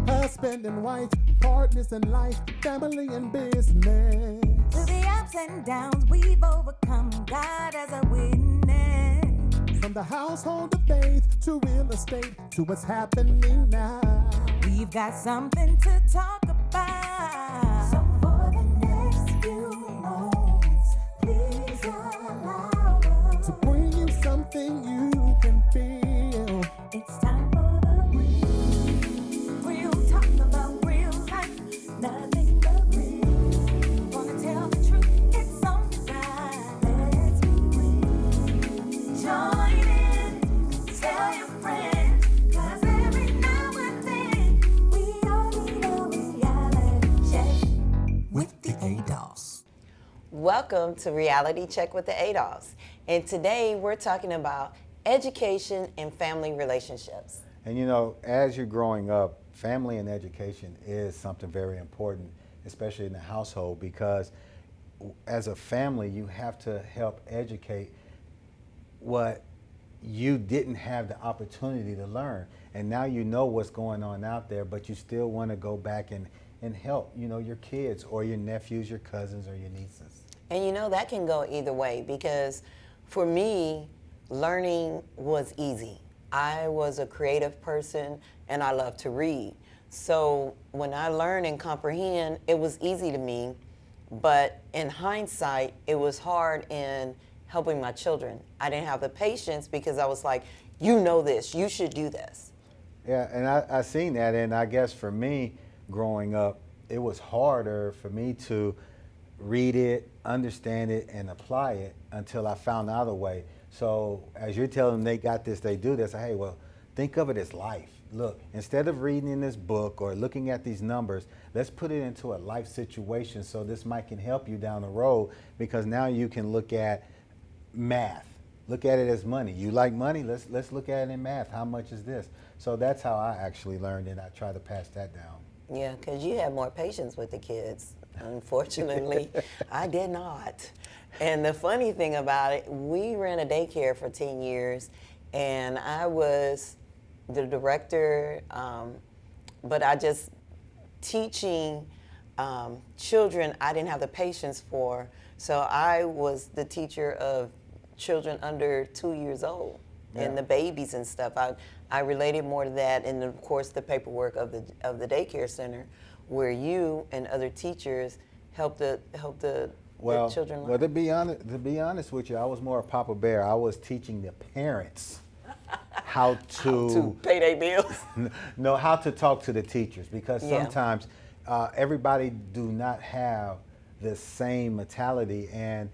husband and wife, partners in life, family and business. Through the ups and downs we've overcome, God as a witness. From the household of faith to real estate to what's happening now. We've got something to talk about. So for the next few moments, please allow us to bring you something you can feel. It's time for the real talk about real life, nothing but real. Wanna tell the truth, it's on the side. Let's be real. Join in, tell your friends, 'cause every now and then we all need a reality check With the Adolphs. Welcome to Reality Check with the Adolphs. And today we're talking about education and family relationships. And you know, as you're growing up, family and education is something very important, especially in the household, because as a family, you have to help educate what you didn't have the opportunity to learn. And now you know what's going on out there, but you still want to go back and help, you know, your kids or your nephews, your cousins, or your nieces. And you know, that can go either way, because for me, learning was easy. I was a creative person and I love to read. So when I learn and comprehend, it was easy to me. But in hindsight, it was hard in helping my children. I didn't have the patience because I was like, you know this, you should do this. Yeah, and I seen that, and I guess for me, growing up, it was harder for me to read it, understand it, and apply it until I found out a way. So as you're telling them they got this, they do this, hey, well, think of it as life. Look, instead of reading in this book or looking at these numbers, let's put it into a life situation so this might can help you down the road, because now you can look at math. Look at it as money. You like money? Let's look at it in math. How much is this? So that's how I actually learned, and I try to pass that down. Yeah, because you have more patience with the kids. Unfortunately, I did not. And the funny thing about it, we ran a daycare for 10 years, and I was the director, but I just teaching children I didn't have the patience for. So I was the teacher of children under 2 years old, and the babies and stuff. I related more to that, and of course the paperwork of the daycare center, where you and other teachers help the children learn. Well, to be honest with you, I was more a Papa Bear. I was teaching the parents how to pay their bills. No, how to talk to the teachers, because sometimes everybody do not have the same mentality and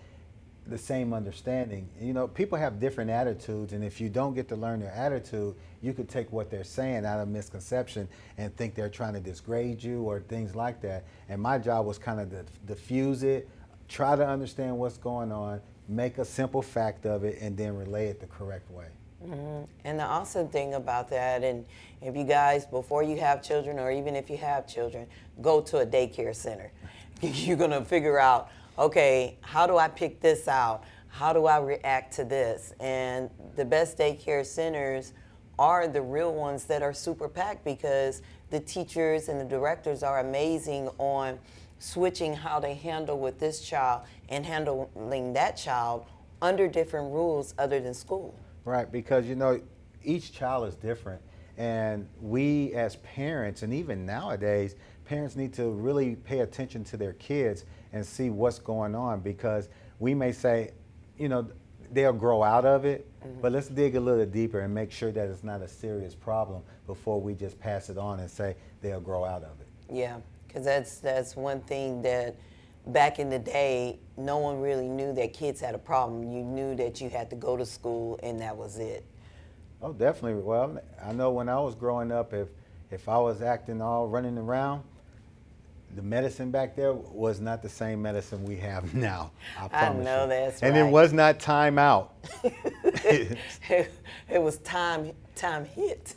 the same understanding. You know, people have different attitudes, and if you don't get to learn their attitude, you could take what they're saying out of misconception and think they're trying to disgrade you or things like that. And my job was kind of to diffuse it, try to understand what's going on, make a simple fact of it, and then relay it the correct way. Mm-hmm. And the awesome thing about that, and if you guys, before you have children, or even if you have children, go to a daycare center. You're going to figure out, okay, how do I pick this out? How do I react to this? And the best daycare centers are the real ones that are super packed, because the teachers and the directors are amazing on switching how they handle with this child and handling that child under different rules other than school. Right, because you know, each child is different, and we as parents, and even nowadays, parents need to really pay attention to their kids and see what's going on, because we may say, you know, they'll grow out of it, but let's dig a little deeper and make sure that it's not a serious problem before we just pass it on and say they'll grow out of it. Yeah, because that's one thing that back in the day, no one really knew that kids had a problem. You knew that you had to go to school and that was it. Oh, definitely. Well, I know when I was growing up, if I was acting all running around, the medicine back there was not the same medicine we have now. I promise I know you. that's and right. it was not time out. It was time hit.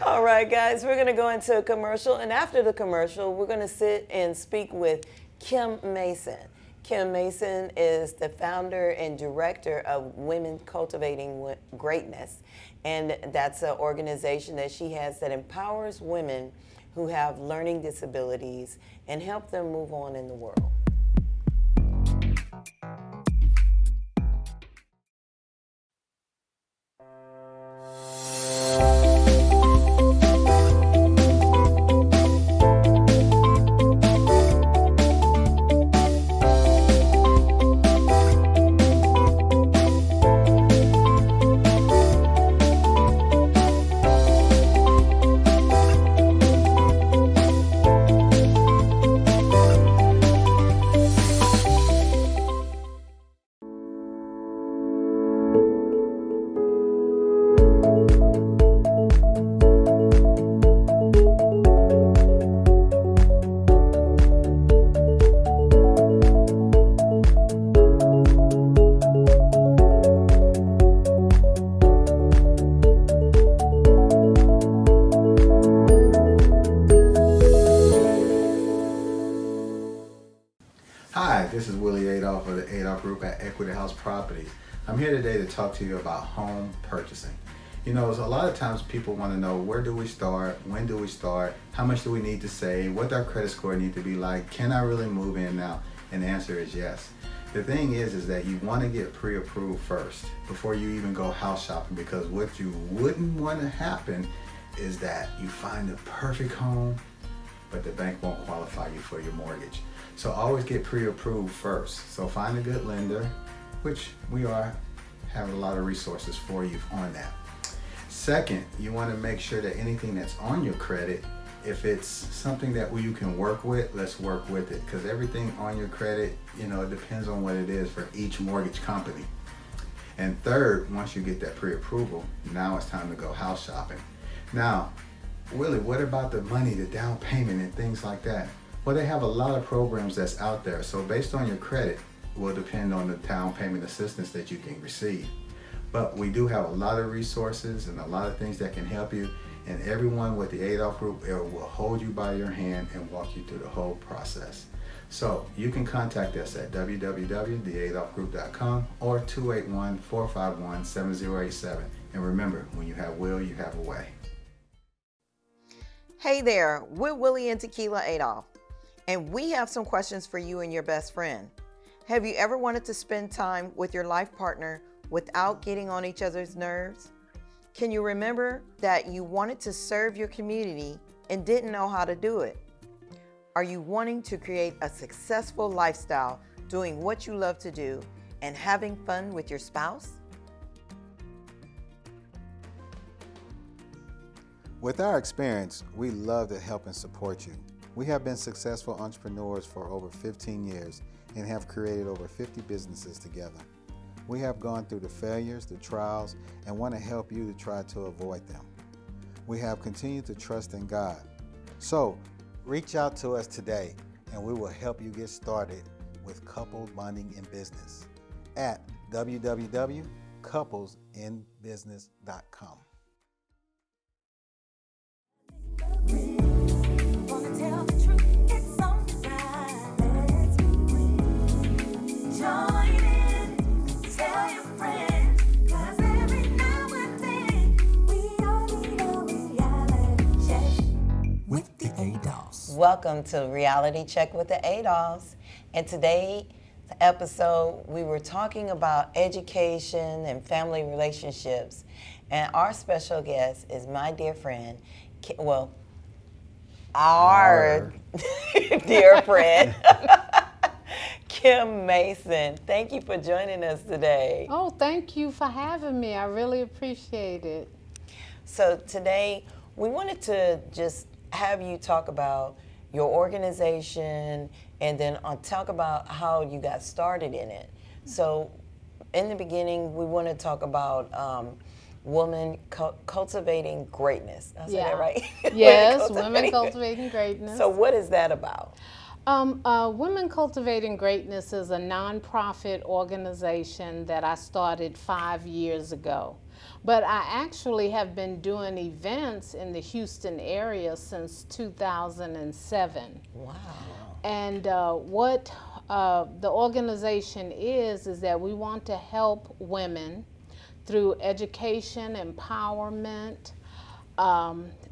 All right, guys, we're going to go into a commercial, and after the commercial, we're going to sit and speak with Kim Mason. Kim Mason is the founder and director of Women Cultivating Greatness, And that's an organization that she has that empowers women who have learning disabilities and help them move on in the world. Hi, this is Willie Adolph of the Adolph Group at Equity House Properties. I'm here today to talk to you about home purchasing. You know, a lot of times people want to know, where do we start, when do we start, how much do we need to save, what our credit score need to be like, can I really move in now? And the answer is yes. The thing is that you want to get pre-approved first before you even go house shopping, because what you wouldn't want to happen is that you find the perfect home, but the bank won't qualify you for your mortgage. So always get pre-approved first. So find a good lender, which we have a lot of resources for you on that. Second, you want to make sure that anything that's on your credit, if it's something that you can work with, let's work with it, because everything on your credit, you know, it depends on what it is for each mortgage company. And third, once you get that pre-approval, now it's time to go house shopping. Now, Willie, what about the money, the down payment and things like that? Well, they have a lot of programs that's out there. So based on your credit will depend on the down payment assistance that you can receive. But we do have a lot of resources and a lot of things that can help you. And everyone with the Adolph Group will hold you by your hand and walk you through the whole process. So you can contact us at www.theadolphgroup.com or 281-451-7087. And remember, when you have will, you have a way. Hey there, we're Willie and Tequila Adolph, and we have some questions for you and your best friend. Have you ever wanted to spend time with your life partner without getting on each other's nerves? Can you remember that you wanted to serve your community and didn't know how to do it? Are you wanting to create a successful lifestyle doing what you love to do and having fun with your spouse? With our experience, we love to help and support you. We have been successful entrepreneurs for over 15 years and have created over 50 businesses together. We have gone through the failures, the trials, and want to help you to try to avoid them. We have continued to trust in God. So, reach out to us today and we will help you get started with couple bonding in business at www.couplesinbusiness.com. Wanna tell the truth, it's alright. Let's be real. Join in, tell your friends, 'cause every now and then we all need a reality check With the Adolphs. Welcome to Reality Check with the Adolphs. And today's episode, we were talking about education and family relationships. And our special guest is my dear friend, our dear friend, Kim Mason. Thank you for joining us today. Oh, thank you for having me. I really appreciate it. So today, we wanted to just have you talk about your organization and then talk about how you got started in it. So in the beginning, we want to talk about cultivating greatness. Did I say that right? Yes, Women Cultivating Greatness. So what is that about? Women Cultivating Greatness is a nonprofit organization that I started 5 years ago. But I actually have been doing events in the Houston area since 2007. Wow. And what the organization is that we want to help women through education, empowerment,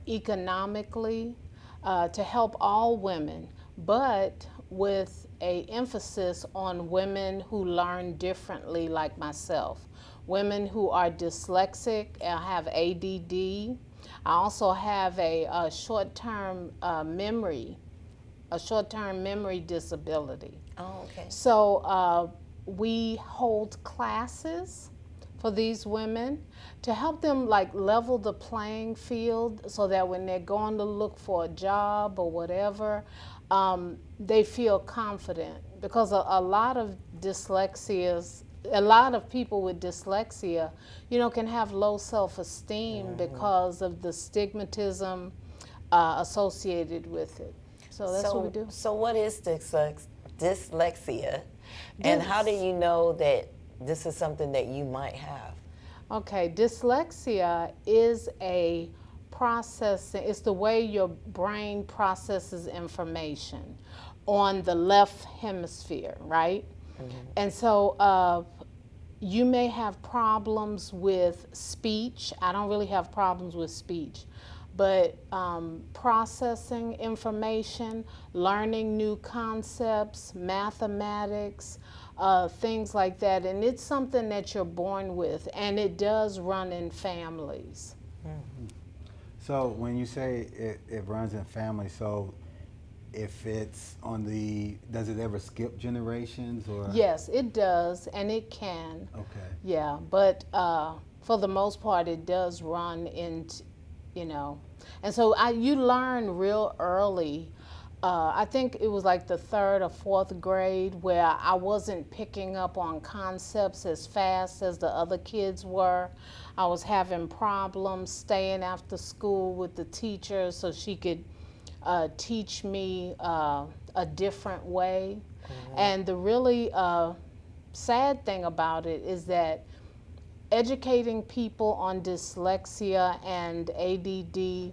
economically, to help all women, but with a emphasis on women who learn differently like myself. Women who are dyslexic, have ADD. I also have a short-term memory disability. Oh, okay. So we hold classes for these women to help them like level the playing field so that when they're going to look for a job or whatever, they feel confident, because a lot of people with dyslexia, can have low self-esteem because of the stigmatism associated with it. So that's what we do. So what is dyslexia, and how do you know that this is something that you might have? Okay, dyslexia is a processing, it's the way your brain processes information on the left hemisphere, right? And so you may have problems with speech. I don't really have problems with speech, but processing information, learning new concepts, mathematics, things like that. And it's something that you're born with, and it does run in families. So when you say it runs in families, so if it's does it ever skip generations or? Yes, it does, and it can. Okay. Yeah, but for the most part, it does run into, and so you learn real early. I think it was like the 3rd or 4th grade where I wasn't picking up on concepts as fast as the other kids were. I was having problems staying after school with the teacher so she could teach me a different way. And the really sad thing about it is that educating people on dyslexia and ADD,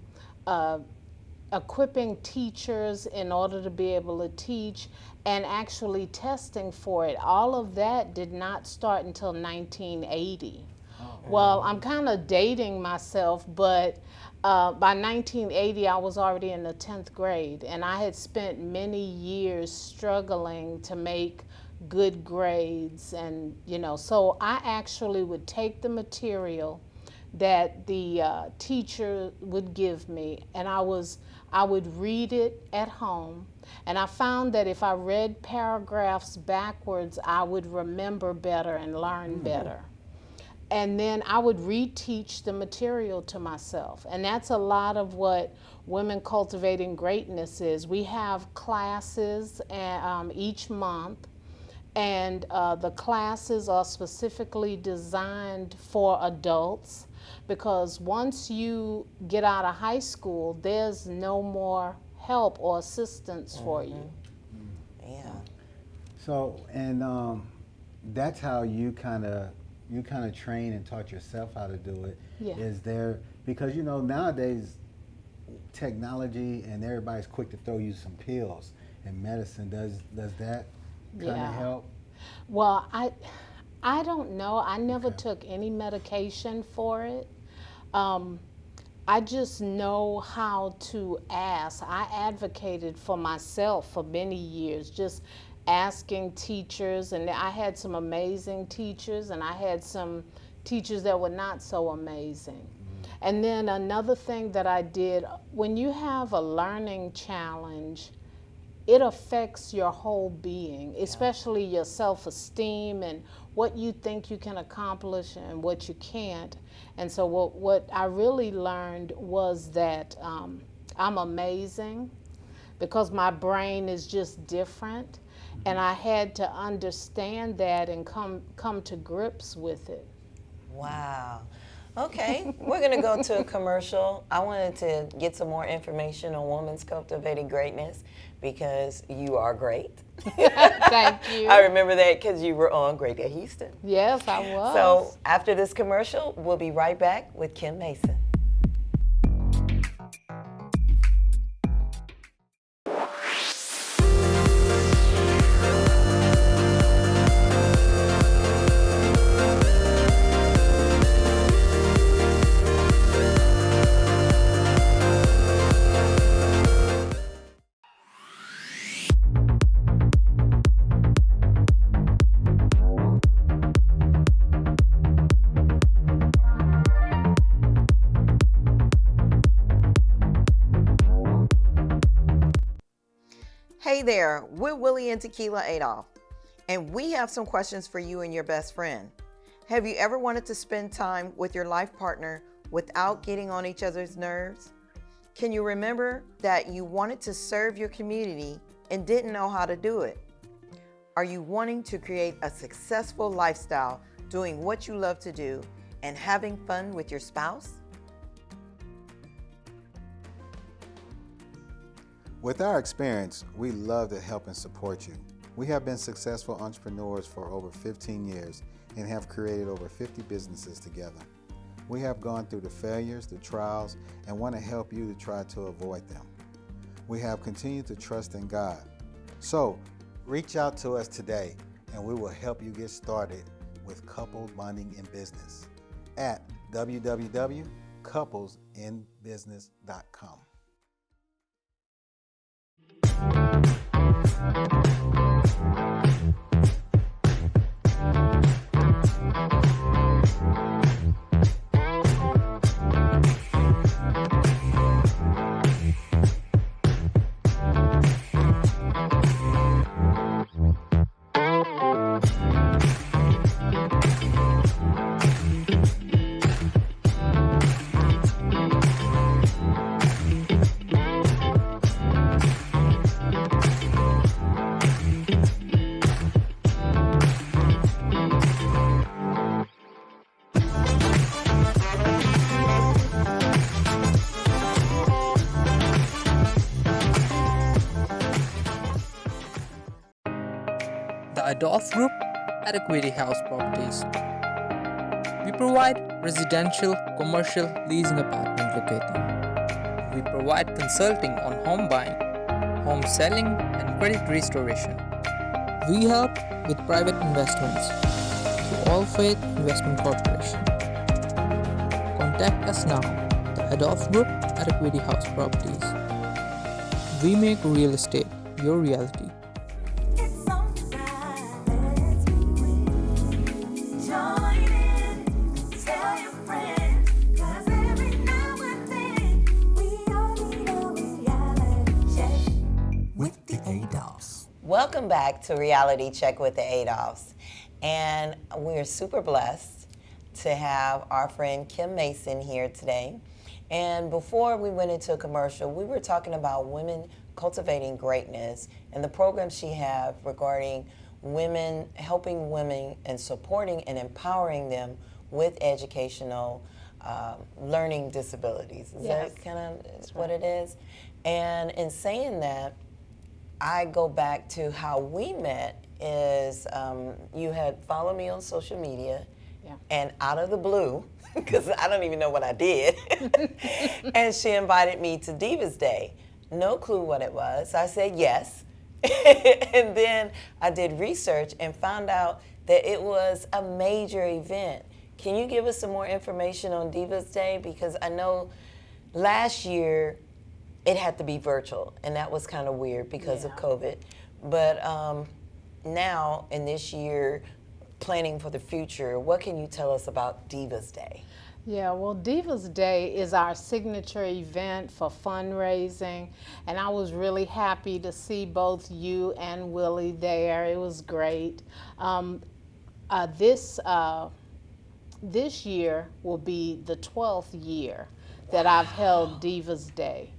equipping teachers in order to be able to teach, and actually testing for it, all of that did not start until 1980. Well, I'm kind of dating myself, but by 1980, I was already in the 10th grade, and I had spent many years struggling to make good grades, and so I actually would take the material that the teacher would give me, and I would read it at home, and I found that if I read paragraphs backwards, I would remember better and learn better. And then I would reteach the material to myself. And that's a lot of what Women Cultivating Greatness is. We have classes each month, and the classes are specifically designed for adults, because once you get out of high school, there's no more help or assistance for you. Yeah. So, and that's how you kind of trained and taught yourself how to do it. Yeah. Is there, because nowadays technology and everybody's quick to throw you some pills and medicine. Does that kind of help? Well, I don't know. I never took any medication for it. I just know how to ask. I advocated for myself for many years, just asking teachers, and I had some amazing teachers, and I had some teachers that were not so amazing. And then another thing that I did, when you have a learning challenge, it affects your whole being, especially your self-esteem and what you think you can accomplish and what you can't. And so what I really learned was that I'm amazing, because my brain is just different. And I had to understand that and come to grips with it. Wow. Okay, we're going to go to a commercial. I wanted to get some more information on Women's Cultivating Greatness, because you are great. Thank you. I remember that because you were on Great at Houston. Yes, I was. So after this commercial, we'll be right back with Kim Mason. Hey there, we're Willie and Tequila Adolph, and we have some questions for you and your best friend. Have you ever wanted to spend time with your life partner without getting on each other's nerves? Can you remember that you wanted to serve your community and didn't know how to do it? Are you wanting to create a successful lifestyle doing what you love to do and having fun with your spouse? With our experience, we love to help and support you. We have been successful entrepreneurs for over 15 years and have created over 50 businesses together. We have gone through the failures, the trials, and want to help you to try to avoid them. We have continued to trust in God. So, reach out to us today and we will help you get started with couple bonding in business at www.couplesinbusiness.com. The Adolphs Group at Equity House Properties. We provide residential, commercial leasing apartment locating. We provide consulting on home buying, home selling, and credit restoration. We help with private investments through All Faith Investment Corporation. Contact us now, the Adolphs Group at Equity House Properties. We make real estate your reality. It's alright, let's be friends. Join in, tell your friends, 'cause every now and then we all need a reality check with the Adolphs. Welcome back to Reality Check with the Adolphs. And we're super blessed to have our friend Kim Mason here today. And before we went into a commercial, we were talking about women cultivating greatness and the program she has regarding women, helping women and supporting and empowering them with educational learning disabilities. Is Yes. that kind of what it is? And in saying that, I go back to how we met is you had followed me on social media, Yeah. and out of the blue, because I don't even know what I did, and she invited me to Diva's Day. No clue what it was. I said yes, and then I did research and found out that it was a major event. Can you give us some more information on Diva's Day? Because I know last year it had to be virtual, and that was kind of weird because of Yeah. COVID. But now, in this year, planning for the future, what can you tell us about Diva's Day? Yeah, well, Diva's Day is our signature event for fundraising, and I was really happy to see both you and Willie there. It was great. This year will be the 12th year that I've held Diva's Day.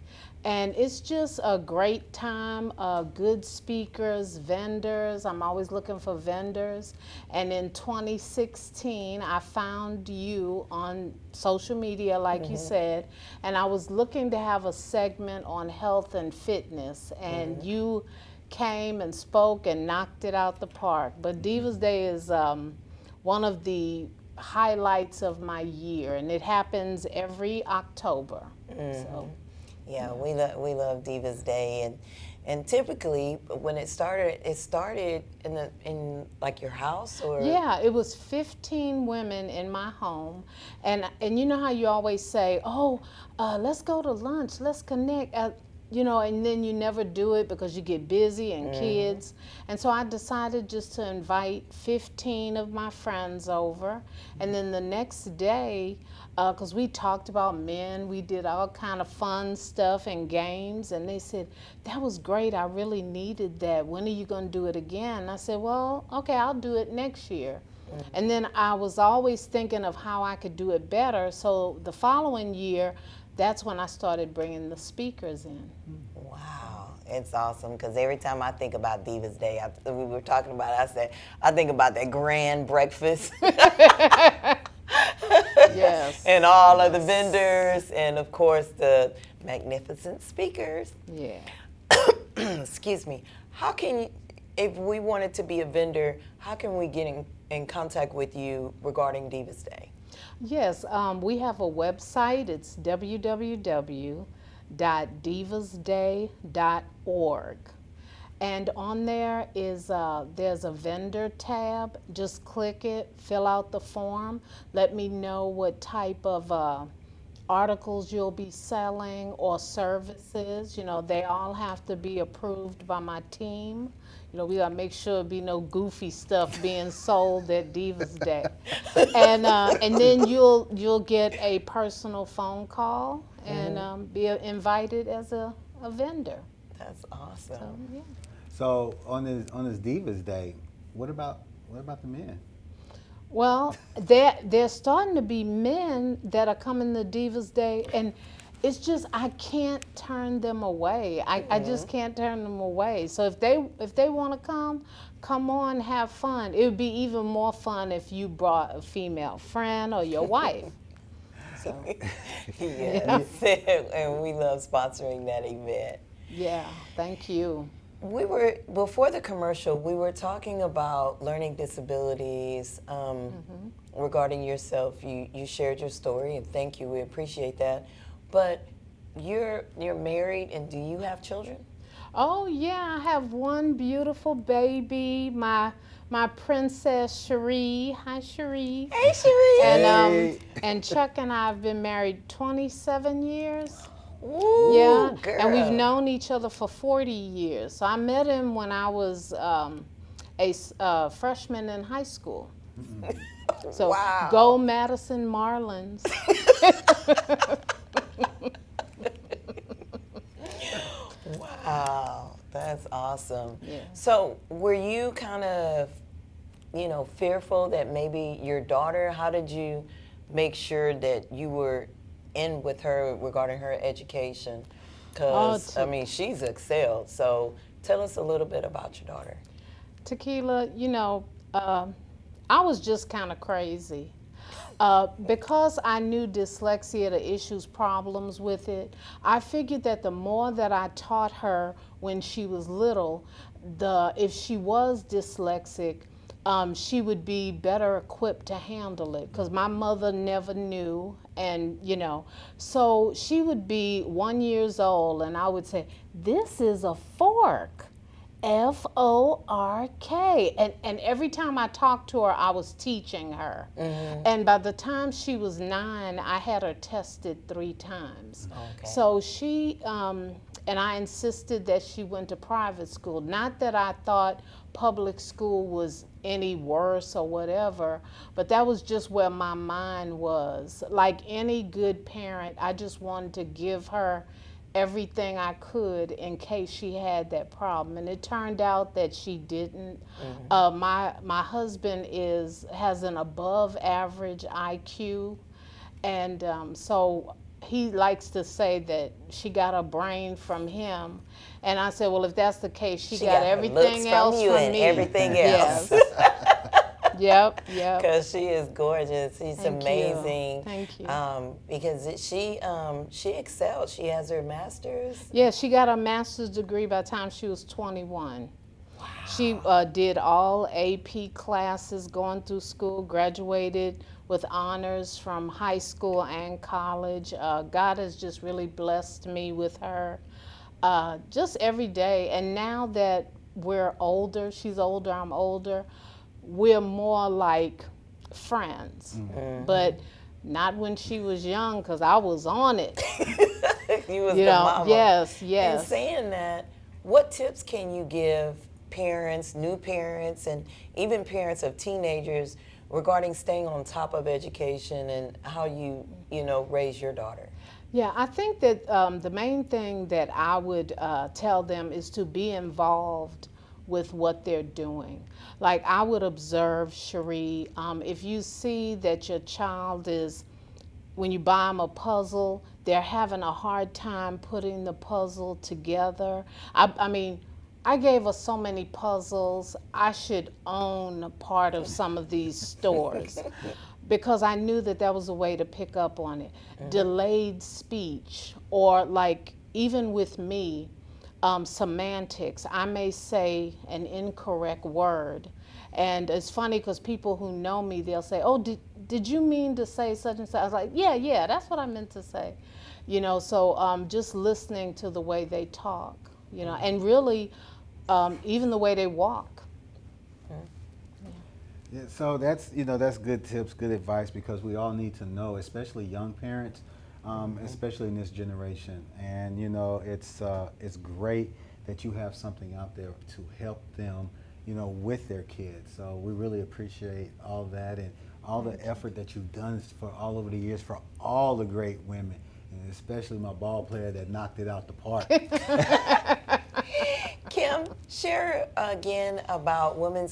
And it's just a great time, good speakers, vendors. I'm always looking for vendors. And in 2016, I found you on social media, like you said, and I was looking to have a segment on health and fitness, and you came and spoke and knocked it out the park. But Diva's Day is one of the highlights of my year, and it happens every October. So. Yeah, we love Diva's Day, and typically when it started in like your house, or Yeah, it was 15 women in my home, and you know how you always say, "Oh, let's go to lunch, let's connect." and then you never do it because you get busy and kids. And so I decided just to invite 15 of my friends over. And then the next day, because we talked about men, we did all kind of fun stuff and games. And they said, that was great. I really needed that. When are you going to do it again? I said, well, okay, I'll do it next year. And then I was always thinking of how I could do it better. So the following year, that's when I started bringing the speakers in. Wow, it's awesome because every time I think about Divas Day, we were talking about it, I said, I think about that grand breakfast. Yes. And all of the vendors and, of course, the magnificent speakers. Yeah. Excuse me. How can you, if we wanted to be a vendor, how can we get in contact with you regarding Divas Day? Yes, we have a website. It's www.divasday.org. And on there is there's a vendor tab. Just click it, fill out the form. Let me know what type of articles you'll be selling or services. They all have to be approved by my team. We gotta make sure there be no goofy stuff being sold at Divas Day. And then you'll get a personal phone call and be invited as a vendor. That's awesome. So, yeah. So on this Divas Day, what about the men? Well, there's starting to be men that are coming to Divas Day, and it's just I can't turn them away. I just can't turn them away. So if they want to come on, have fun. It would be even more fun if you brought a female friend or your wife. So Yes. And we love sponsoring that event. yeah, thank you. Before the commercial, we were talking about learning disabilities regarding yourself. You shared your story, and thank you. We appreciate that. But you're married, and do you have children? Oh yeah, I have one beautiful baby, my princess Cherie. Hi Cherie. Hey, Cherie. And Chuck and I have been married 27 years. Ooh, Yeah, girl. and we've known each other for 40 years. So I met him when I was a freshman in high school. So Wow. go Madison Marlins. Wow, that's awesome. Yeah. So were you kind of, fearful that maybe your daughter, how did you make sure that you were in with her regarding her education? Because, she's excelled. So tell us a little bit about your daughter. Tequila, I was just kind of crazy. Because I knew dyslexia, the issues, problems with it, I figured that the more that I taught her when she was little, if she was dyslexic, she would be better equipped to handle it. Because my mother never knew, and so she would be 1 year old, and I would say, "This is a fork." F-O-R-K. And every time I talked to her, I was teaching her. And by the time she was 9, I had her tested 3 times. Okay. So she, and I insisted that she went to private school. Not that I thought public school was any worse or whatever, but that was just where my mind was. Like any good parent, I just wanted to give her everything I could in case she had that problem, and it turned out that she didn't. My husband has an above average IQ, and so he likes to say that she got a brain from him, and I said, well, if that's the case, she got her everything looks else from you from and me. everything else. Yes. Yep. Because she is gorgeous. She's Thank you. amazing. Thank you. Because she excelled. She has her master's. Yeah, she got a master's degree by the time she was 21. Wow. She did all AP classes going through school, graduated with honors from high school and college. God has just really blessed me with her just every day. And now that we're older, she's older, I'm older, we're more like friends. But not when she was young, because I was on it. You was You the know, mama. yes, And yes. saying that, what tips can you give parents, new parents, and even parents of teenagers regarding staying on top of education and how you raise your daughter? Yeah, I think that the main thing that I would tell them is to be involved with what they're doing. Like I would observe, Cherie, if you see that your child is, when you buy them a puzzle, they're having a hard time putting the puzzle together. I mean, I gave us so many puzzles, I should own part of some of these stores because I knew that that was a way to pick up on it. Delayed speech, or like even with me, semantics. I may say an incorrect word. And it's funny because people who know me, they'll say, oh, did you mean to say such and such? I was like, yeah, that's what I meant to say. So just listening to the way they talk, and really even the way they walk. Yeah, so that's good tips, good advice, because we all need to know, especially young parents, especially in this generation. And it's great that you have something out there to help them, with their kids. So we really appreciate all that and all the effort that you've done for all over the years for all the great women, and especially my ball player that knocked it out the park. Kim, share again about Women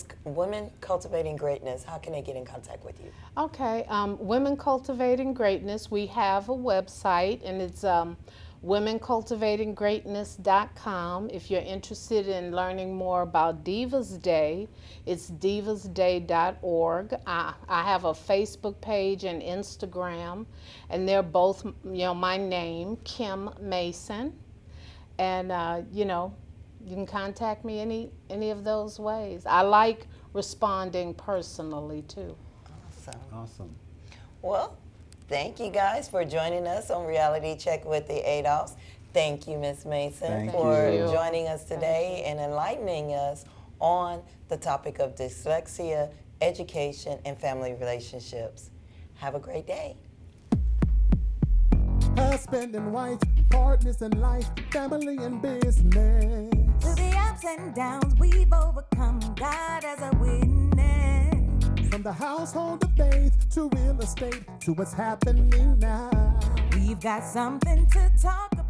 Cultivating Greatness. How can they get in contact with you? Okay, Women Cultivating Greatness, we have a website, and it's womencultivatinggreatness.com. If you're interested in learning more about Diva's Day, it's divasday.org. I have a Facebook page and Instagram, and they're both, my name, Kim Mason. And, you can contact me any of those ways. I like responding personally, too. Awesome. Well, thank you guys for joining us on Reality Check with the Adolphs. Thank you, Ms. Mason, Thank for you. joining us today and enlightening us on the topic of dyslexia, education, and family relationships. Have a great day. Husband and wife, partners in life, family and business. Through the ups and downs, we've overcome. God as a witness. From the household of faith to real estate to what's happening now. We've got something to talk about.